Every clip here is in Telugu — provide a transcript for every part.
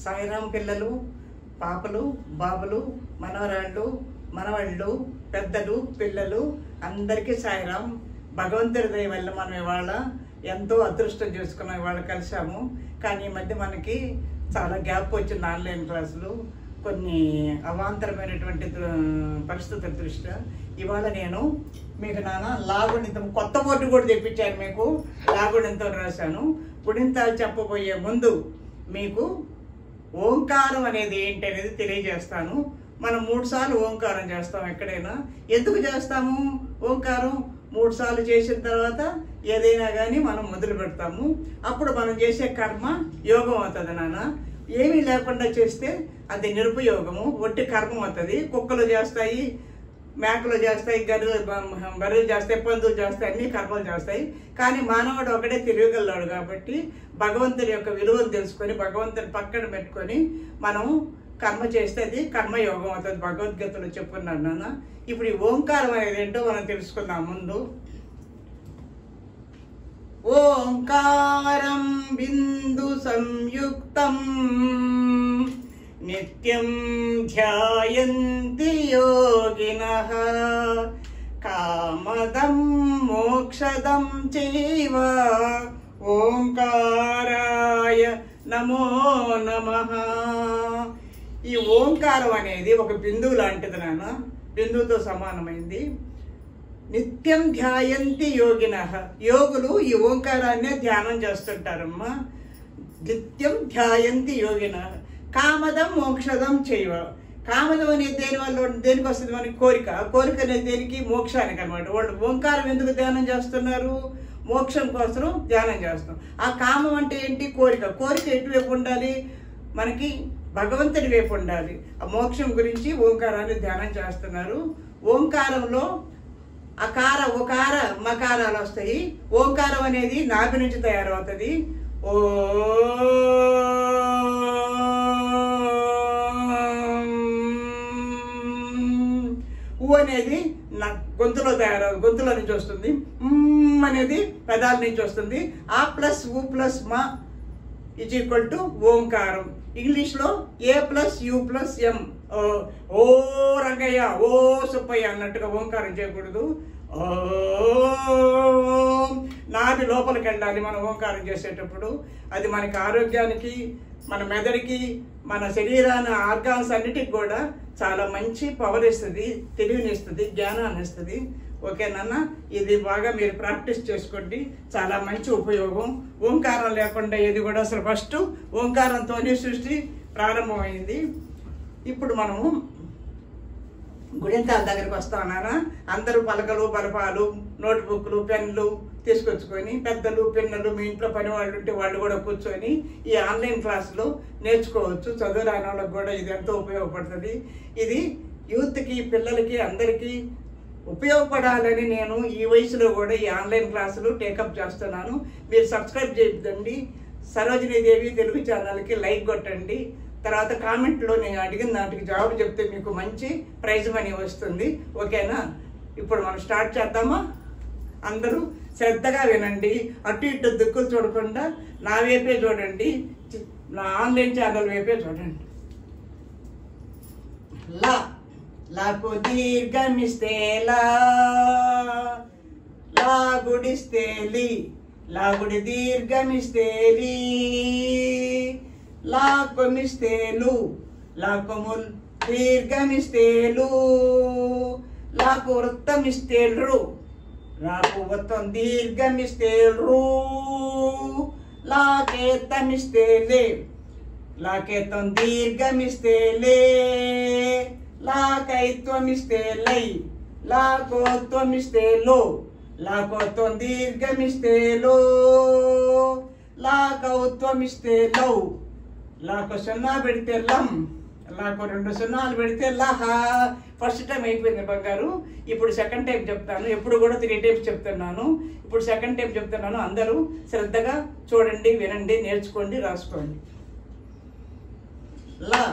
సాయిరాం పిల్లలు, పాపలు, బాబులు, మనవరాళ్ళు, మనవళ్ళు, పెద్దలు, పిల్లలు అందరికీ సాయిరాం. భగవంతుడి దయ వల్ల మనం ఇవాళ ఎంతో అదృష్టం చేసుకున్నాం. ఇవాళ కలిసాము. కానీ ఈ మధ్య మనకి చాలా గ్యాప్ వచ్చింది ఆన్లైన్ క్లాసులు, కొన్ని అవాంతరమైనటువంటి పరిస్థితుల దృష్ట్యా. ఇవాళ నేను మీకు లాగుణితం కొత్త బోర్డు కూడా తెప్పించాను. మీకు లాగుణితం రాశాను. గుణింతాలు చెప్పబోయే ముందు మీకు ఓంకారం అనేది ఏంటి అనేది తెలియజేస్తాను. మనం 3 సార్లు ఓంకారం చేస్తాం. ఎక్కడైనా ఎందుకు చేస్తాము? ఓంకారం 3 సార్లు చేసిన తర్వాత ఏదైనా కానీ మనం మొదలు పెడతాము. అప్పుడు మనం చేసే కర్మ యోగం అవుతుంది నాన్న. ఏమీ లేకుండా చేస్తే అది నిరుపయోగము, ఒట్టి కర్మ అవుతుంది. కుక్కలు చేస్తాయి, మేకలు చేస్తాయి, బర్రెలు చేస్తాయి, పందులు చేస్తాయి, అన్ని కర్మలు చేస్తాయి. కానీ మానవుడు ఒకటే తెలియగలడు. కాబట్టి భగవంతుని యొక్క విలువను తెలుసుకొని భగవంతుని పక్కన పెట్టుకొని మనం కర్మ చేస్తే అది కర్మయోగం అవుతుంది. భగవద్గీతలో చెప్పుకున్నాను నాన్న. ఇప్పుడు ఈ ఓంకారం అనేది ఏంటో మనం తెలుసుకుందాం. ముందు ఓంకారం బిందు సంయుక్తం నిత్యం ధ్యాయంతి యోగినః కామదం మోక్షదం చైవ ఓంకారాయ నమో నమః. ఈ ఓంకారం అనేది ఒక బిందువు లాంటిది నాన్న. బిందువుతో సమానమైంది. నిత్యం ధ్యాయంతి యోగినః. యోగులు ఈ ఓంకారాన్నే ధ్యానం చేస్తుంటారమ్మా. నిత్యం ధ్యాయంతి యోగినః కామదం మోక్షదం చైవ. కామదం అనేది దేనికి వస్తుంది? మనకి కోరిక. కోరిక అనేది దేనికి? మోక్షానికి అనమాట. వాళ్ళు ఓంకారం ఎందుకు ధ్యానం చేస్తున్నారు? మోక్షం కోసం ధ్యానం చేస్తాం. ఆ కామం అంటే ఏంటి? కోరిక. కోరిక ఎటువైపు ఉండాలి? మనకి భగవంతుడి వైపు ఉండాలి. ఆ మోక్షం గురించి ఓంకారాన్ని ధ్యానం చేస్తున్నారు. ఓంకారంలో అకార, ఉకార, మకారాలు వస్తాయి. ఓంకారం అనేది నాభి నుంచి తయారవుతుంది. ఓ అనేది గొంతులో తయారవుతుంది, గొంతులో నుంచి వస్తుంది. అనేది పెదాల నుంచి వస్తుంది. ఆ ప్లస్ ఉ ప్లస్ మా ఈజ్ ఈక్వల్ టు ఓంకారం. ఇంగ్లీష్లో ఏ ప్లస్ యు ప్లస్ ఎం. ఓ రంగయ్య, ఓ సుబ్బయ్య అన్నట్టుగా ఓంకారం చేయకూడదు. ఓ నాభి లోపలికి వెళ్ళాలి మనం ఓంకారం చేసేటప్పుడు. అది మనకి ఆరోగ్యానికి, మన మెదడుకి, మన శరీరాన్ని, ఆర్గాన్స్ అన్నిటికి కూడా చాలా మంచి పవర్ ఇస్తుంది, తెలివినిస్తుంది, జ్ఞానాన్ని ఇస్తుంది. ఓకేనన్నా? ఇది బాగా మీరు ప్రాక్టీస్ చేసుకోండి. చాలా మంచి ఉపయోగం. ఓంకారం లేకుండా ఇది కూడా అసలు ఫస్ట్ ఓంకారంతోనే సృష్టి ప్రారంభమైంది. ఇప్పుడు మనము గుణింతాల దగ్గరికి వస్తాం నాన్న. అందరూ పలకలు, బలపాలు, నోట్బుక్లు, పెన్నులు తీసుకొచ్చుకొని, పెద్దలు, పిన్నలు, మీ ఇంట్లో పని వాళ్ళు ఉంటే వాళ్ళు కూడా కూర్చొని ఈ ఆన్లైన్ క్లాసులో నేర్చుకోవచ్చు. చదువు రాని వాళ్ళకి కూడా ఇది ఎంతో ఉపయోగపడుతుంది. ఇది యూత్కి, పిల్లలకి, అందరికీ ఉపయోగపడాలని నేను ఈ వయసులో కూడా ఈ ఆన్లైన్ క్లాసులు టేకప్ చేస్తున్నాను. మీరు సబ్స్క్రైబ్ చేయండి. సరోజినీదేవి తెలుగు ఛానల్కి లైక్ కొట్టండి. తర్వాత కామెంట్లో నేను అడిగిన దానికి జవాబు చెప్తే మీకు మంచి ప్రైజ్ మనీ వస్తుంది. ఓకేనా? ఇప్పుడు మనం స్టార్ట్ చేద్దామా? అందరూ శ్రద్ధగా వినండి. అటు ఇటు దిక్కులు చూడకుండా నా వైపే చూడండి, నా ఆన్లైన్ ఛానల్ వైపే చూడండి. లా లాకు దీర్ఘమిస్తే లా, లాగుడిస్తే లి, లాగుడి దీర్ఘమిస్తే లీ, లాకొమిస్తే లు, లాకొముల్ దీర్ఘమిస్తే లు, లాకు వృత్తమిస్తే రు, లాకు వృత్తం దీర్ఘమిస్తే రు, లాకేత్తమిస్తే లే, లాకేత్తం దీర్ఘమిస్తే లే, లాకైత్వమిస్తే లై, లాకోత్వమిస్తే లో, లాకోత్వం దీర్ఘమిస్తే లో, లాకౌత్వమిస్తే లౌ, లాకు 0 పెడితే లం, లాకు 2 0 పెడితే లహ. ఫస్ట్ టైం అయిపోయింది బంగారు. ఇప్పుడు సెకండ్ టైం చెప్తాను. ఎప్పుడు కూడా 3 టైమ్స్ చెప్తున్నాను. ఇప్పుడు సెకండ్ టైం చెప్తున్నాను. అందరూ శ్రద్ధగా చూడండి, వినండి, నేర్చుకోండి, రాసుకోండి. లా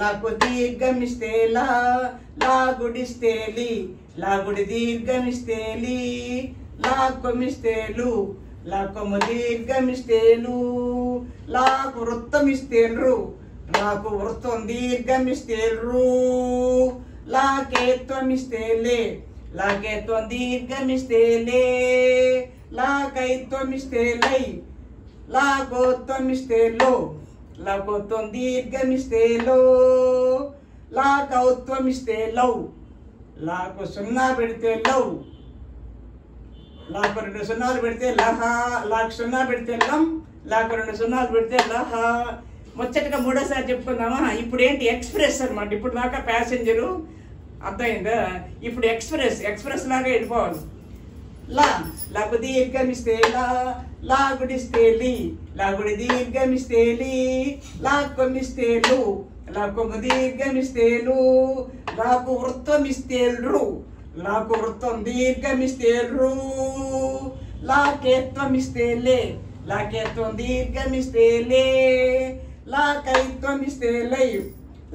లాకు దీర్ఘమిస్తే లా, లాగుడిస్తే లి, లాగుడి దీర్ఘమిస్తే లీ, లాకొమిస్తే లు, లాకొము దీర్ఘమిస్తే లు, లాకు వృత్తమిస్తే రు, లాకు వృత్తం దీర్ఘమిస్తే రు, లాకేత్వం ఇస్తే లే, లాకేత్వం దీర్ఘమిస్తే లే, లాకైత్వం ఇస్తే లై, లాకోత్వం ఇస్తే లో, లాకోత్వం దీర్ఘమిస్తే లో, లాకౌత్వం ఇస్తే లౌ, లాకు సున్నా పెడితే లౌ, లాకు 2 సున్నాలు పెడితే లహ, లాకు సున్నా పెడితే లం, లాకు 2 సున్నాలు పెడితే లహ. ముచ్చటగా మూడోసారి చెప్పుకుందామా? ఇప్పుడు ఏంటి ఎక్స్ప్రెస్ అనమాట. ఇప్పుడు దాకా ప్యాసింజరు అర్థమైందా? ఇప్పుడు ఎక్స్ప్రెస్ లాగా వెళ్ళిపోవాలి. లాకు దీర్ఘమిస్తే లాగుడిస్తే లి, లాగుడి దీర్ఘమిస్తే లి, లాకొమ్మిస్తే లు, లాకొమ్ము దీర్ఘమిస్తే లు, లాకు వృత్తం ఇస్తే రు, లాకు వృత్తం దీర్ఘమిస్తే రు, లాకేత్వం ఇస్తే లే, లాకేత్వం దీర్ఘమిస్తే లే, లాకైత్వం ఇస్తే లై,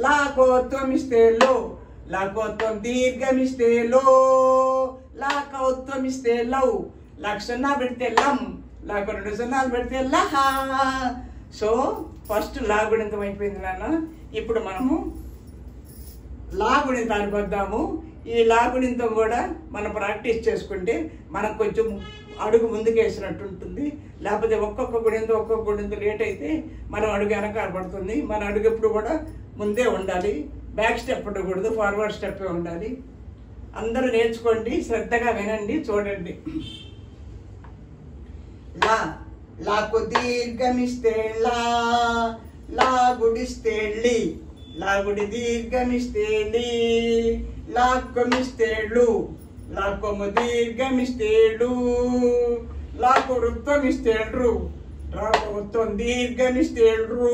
లాకోత్వం ఇస్తే లో, లాకోత్వం దీర్ఘమిస్తే లో, లాకౌత్వం ఇస్తే లౌ, లాకు సున్నా పెడితే లం, లాకు 2 సున్నాలు పెడితే లహ. సో ఫస్ట్ లాగుణింతం అయిపోయింది నాన్న. ఇప్పుడు మనము లాగుణింతానికి వద్దాము. ఈ లాగుణింతం కూడా మనం ప్రాక్టీస్ చేసుకుంటే మనకు కొంచెం అడుగు ముందుకేసినట్టు ఉంటుంది. లేకపోతే ఒక్కొక్క గుణింతం లేట్ అయితే మనం అడుగు వెనకాల పడుతుంది. మన అడుగు ఎప్పుడు కూడా ముందే ఉండాలి, బ్యాక్ స్టెప్ ఉండకూడదు, ఫార్వర్డ్ స్టెప్ ఉండాలి. అందరూ నేర్చుకోండి, శ్రద్ధగా వినండి, చూడండి. లాకు దీర్ఘమిస్తే లాగుడిస్తే లి, లాగుడి దీర్ఘమిస్తే లి, లాకొమ్మిస్తే లు, లాకొమ్ము దీర్ఘమిస్తే లు, లాకు వృత్తం ఇస్తే రు, లాకు వృత్తం దీర్ఘమిస్తే రు,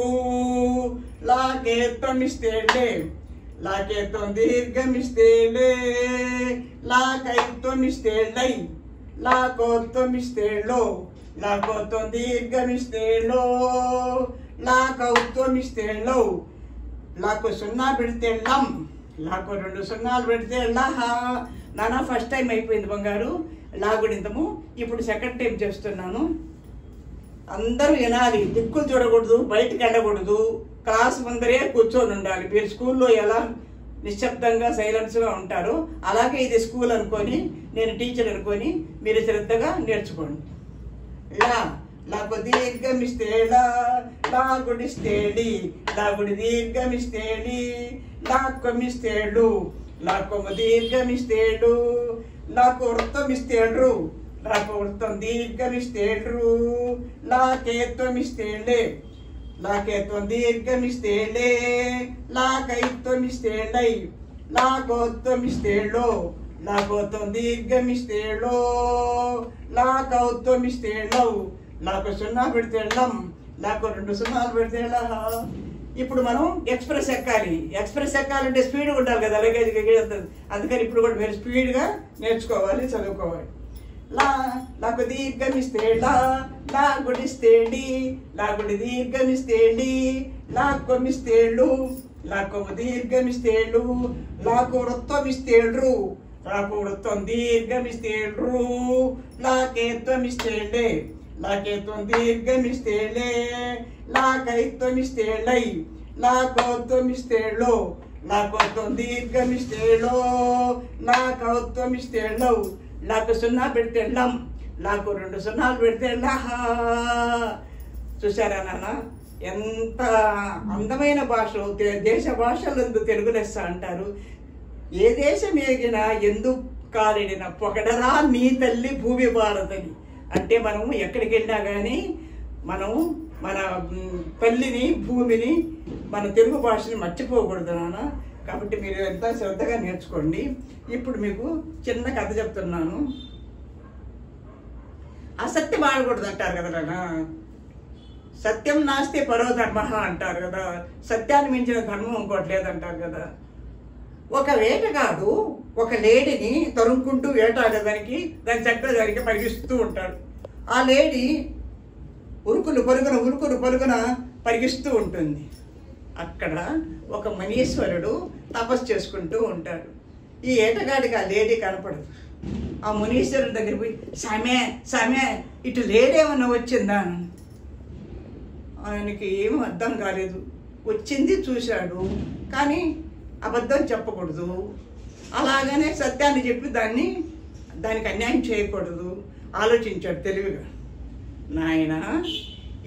లాకేత్వం ఇస్తే లే, లాకేత్వం దీర్ఘమిస్తే లే, లాకైత్వం ఇస్తే లై, లాకోత్వం ఇస్తే లో, లాకోత్వం దీర్ఘమిస్తే లో, లాకౌత్వం ఇస్తే లౌ, లాకు సున్నా పెడితే లం, లాకు 2 సున్నాలు పెడితే లహ. నానా ఫస్ట్ టైం అయిపోయింది బంగారు లాగుణింతము. ఇప్పుడు సెకండ్ టైం చేస్తున్నాను. అందరూ వినాలి, దిక్కులు చూడకూడదు, బయటకు వెళ్ళకూడదు, క్లాస్ ముందరే కూర్చొని ఉండాలి. మీరు స్కూల్లో ఎలా నిశ్శబ్దంగా సైలెన్స్గా ఉంటారో అలాగే ఇది స్కూల్ అనుకొని, నేను టీచర్ అనుకొని మీరు శ్రద్ధగా నేర్చుకోండి. లాకు దీర్ఘమిస్తే లాగుడిస్తే లి, లాగుడి దీర్ఘమిస్తే లి, లాకొమ్మిస్తే లు, లాకొమ్ము దీర్ఘమిస్తే లు, లాకు వృత్తం ఇస్తే రు, లాకు వృత్తం దీర్ఘమిస్తే రు, లాకేత్వం ఇస్తే లే, లాకేత్వం దీర్ఘమిస్తే లే, లాకైత్వం ఇస్తే లై, లాకోత్వం ఇస్తే లో, లాకోత్వం దీర్ఘమిస్తే లో, లాకౌత్వం ఇస్తే లౌ, లాకు సున్నా పెడితే లం, లాకు 2 సున్నాలు పెడితే లహ. ఇప్పుడు మనం ఎక్స్ప్రెస్ ఎక్కాలంటే స్పీడ్గా ఉండాలి కదా, లగేజ్. అందుకని ఇప్పుడు కూడా మీరు స్పీడ్గా నేర్చుకోవాలి, చదువుకోవాలి. లాకు దీర్ఘమిస్తే లాగుడిస్తే లి, లాగుడి దీర్ఘమిస్తే లి, లాకొమ్మిస్తే లు, లాకొమ్ము దీర్ఘమిస్తే లు, లాకు వృత్తం ఇస్తే రు, లాకు వృత్తం దీర్ఘమిస్తే రు, లాకేత్వం ఇస్తే లే, లాకేత్వం దీర్ఘమిస్తే లే, లాకైత్వం ఇస్తే లై, లాకౌత్వం ఇస్తే లో, లాకౌత్వం దీర్ఘమిస్తే లో, లాకౌత్వం ఇస్తే లౌ, లాకు సున్నా పెడితే లం, లాకు 2 సున్నాలు పెడితే లహ. చూసారా నాన్న, ఎంత అందమైన భాష. దేశ భాషలందు తెలుగు లెస్స అంటారు. ఏ దేశం ఏగినా ఎందుకు కాలిడిన పొగడరా నీ తల్లి భూమి భారతని. అంటే మనము ఎక్కడికి వెళ్ళినా కానీ మనము మన తల్లిని, భూమిని, మన తెలుగు భాషని మర్చిపోకూడదు నాన్న. కాబట్టి మీరు ఎంత శ్రద్ధగా నేర్చుకోండి. ఇప్పుడు మీకు చిన్న కథ చెప్తున్నాను. అసత్యం ఆడకూడదు అంటారు కదా నాన్న. సత్యం నాస్తి పరో ధర్మ అంటారు కదా. సత్యాన్ని మించిన ధర్మం ఇంకోటి లేదంటారు కదా. ఒక వేటగాడు ఒక లేడీని తరుముకుంటూ వేటాడేదానికి దాని చక్కదానికి పరిగిస్తూ ఉంటాడు. ఆ లేడీ ఉరుకులు పరుగున పరిగిస్తూ ఉంటుంది. అక్కడ ఒక మునీశ్వరుడు తపస్సు చేసుకుంటూ ఉంటాడు. ఈ ఏటగాడికి ఆ లేడీ కనపడదు. ఆ మునీశ్వరుడి దగ్గర పోయి సామే ఇటు లేడీ ఏమన్నా వచ్చిందా? ఆయనకి ఏం అర్థం కాలేదు. వచ్చింది చూశాడు, కానీ అబద్ధం చెప్పకూడదు. అలాగనే సత్యాన్ని చెప్పి దానికి అన్యాయం చేయకూడదు. ఆలోచించాడు తెలివిగా. నాయన,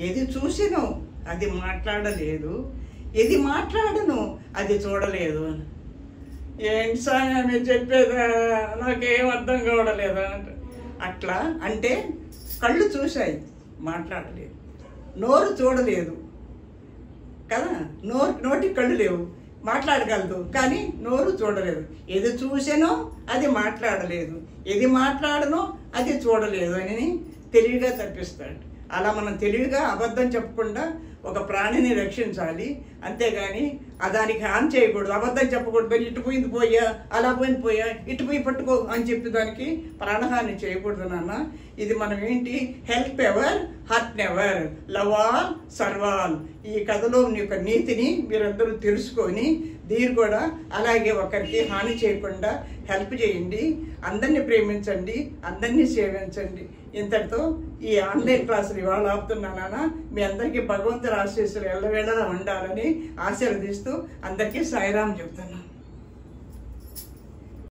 ఏది చూసినో అది మాట్లాడలేదు, ఏది మాట్లాడను అది చూడలేదు. ఏంటి సార్ మీరు చెప్పేదా, నాకేం అర్థం కావడలేదా అంటే, అట్లా అంటే కళ్ళు చూశాయి మాట్లాడలేదు, నోరు చూడలేదు కదా, నోటికి కళ్ళు లేవు, మాట్లాడగలదు కానీ నోరు చూడలేదు. ఏది చూసానో అది మాట్లాడలేదు, ఏది మాట్లాడనో అది చూడలేదు అని తెలివిగా తప్పిస్తాడు. అలా మనం తెలివిగా అబద్ధం చెప్పకుండా ఒక ప్రాణిని రక్షించాలి, అంతేగాని దానికి హాని చేయకూడదు. అబద్ధం చెప్పకూడదు, ఇటు పోయింది పోయా, అలా పోయింది పోయా, ఇటు పోయి పట్టుకో అని చెప్పి దానికి ప్రాణహాని చేయకూడదు నాన్న. ఇది మనం ఏంటి, help ever hurt never, love all serve all. ఈ కథలో యొక్క నీతిని మీరందరూ తెలుసుకొని దీన్ని కూడా అలాగే ఒకరికి హాని చేయకుండా హెల్ప్ చేయండి. అందరినీ ప్రేమించండి, అందరినీ సేవించండి. ఇంతటితో ఈ ఆన్లైన్ క్లాసులు ఇవాళ ఆపుతున్నానా. మీ అందరికీ భగవంతుడి ఆశీస్సులు ఎల్లవేళలా ఉండాలని ఆశీర్వదిస్తూ అందరికీ సాయిరాం చెప్తున్నాను.